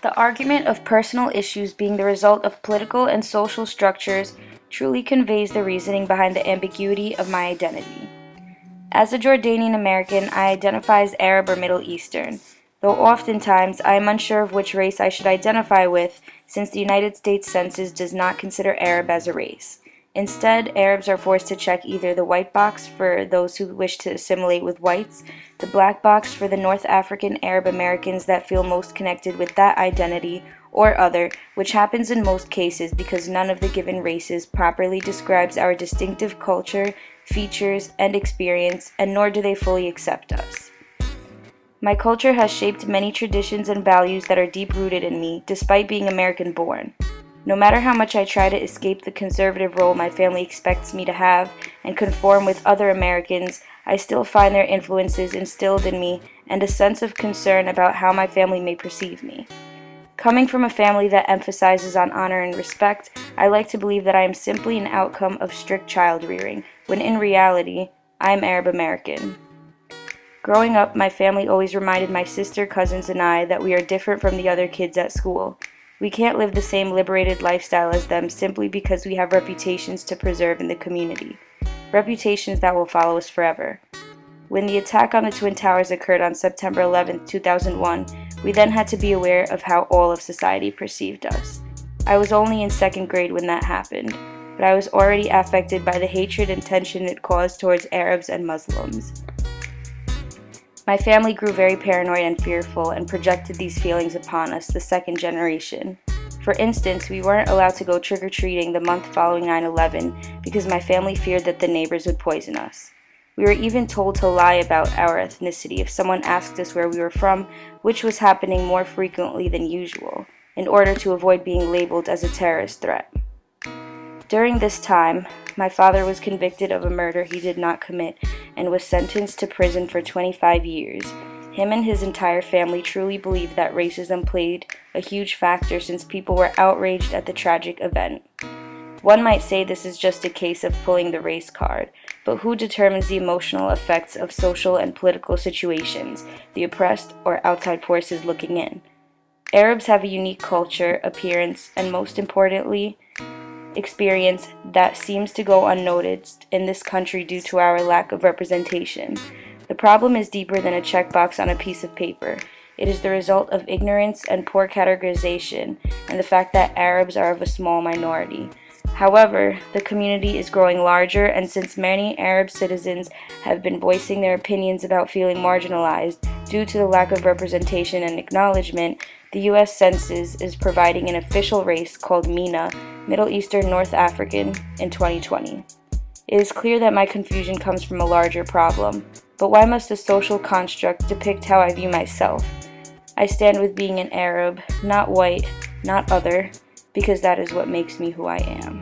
The argument of personal issues being the result of political and social structures truly conveys the reasoning behind the ambiguity of my identity. As a Jordanian American, I identify as Arab or Middle Eastern, though oftentimes I am unsure of which race I should identify with, since the United States Census does not consider Arab as a race. Instead, Arabs are forced to check either the white box for those who wish to assimilate with whites, the black box for the North African Arab Americans that feel most connected with that identity, or other, which happens in most cases because none of the given races properly describes our distinctive culture, features, and experience, and nor do they fully accept us. My culture has shaped many traditions and values that are deep-rooted in me, despite being American-born. No matter how much I try to escape the conservative role my family expects me to have and conform with other Americans, I still find their influences instilled in me and a sense of concern about how my family may perceive me. Coming from a family that emphasizes on honor and respect, I like to believe that I am simply an outcome of strict child rearing, when in reality, I am Arab American. Growing up, my family always reminded my sister, cousins, and I that we are different from the other kids at school. We can't live the same liberated lifestyle as them simply because we have reputations to preserve in the community. Reputations that will follow us forever. When the attack on the Twin Towers occurred on September 11, 2001, we then had to be aware of how all of society perceived us. I was only in second grade when that happened, but I was already affected by the hatred and tension it caused towards Arabs and Muslims. My family grew very paranoid and fearful and projected these feelings upon us, the second generation. For instance, we weren't allowed to go trick-or-treating the month following 9/11 because my family feared that the neighbors would poison us. We were even told to lie about our ethnicity if someone asked us where we were from, which was happening more frequently than usual, in order to avoid being labeled as a terrorist threat. During this time, my father was convicted of a murder he did not commit and was sentenced to prison for 25 years. Him and his entire family truly believed that racism played a huge factor since people were outraged at the tragic event. One might say this is just a case of pulling the race card, but who determines the emotional effects of social and political situations, the oppressed or outside forces looking in? Arabs have a unique culture, appearance, and most importantly, experience that seems to go unnoticed in this country due to our lack of representation. The problem is deeper than a checkbox on a piece of paper. It is the result of ignorance and poor categorization, and the fact that Arabs are of a small minority. However, the community is growing larger, and since many Arab citizens have been voicing their opinions about feeling marginalized due to the lack of representation and acknowledgement, the U.S. Census is providing an official race called MENA, Middle Eastern North African, in 2020. It is clear that my confusion comes from a larger problem, but why must a social construct depict how I view myself? I stand with being an Arab, not white, not other, because that is what makes me who I am.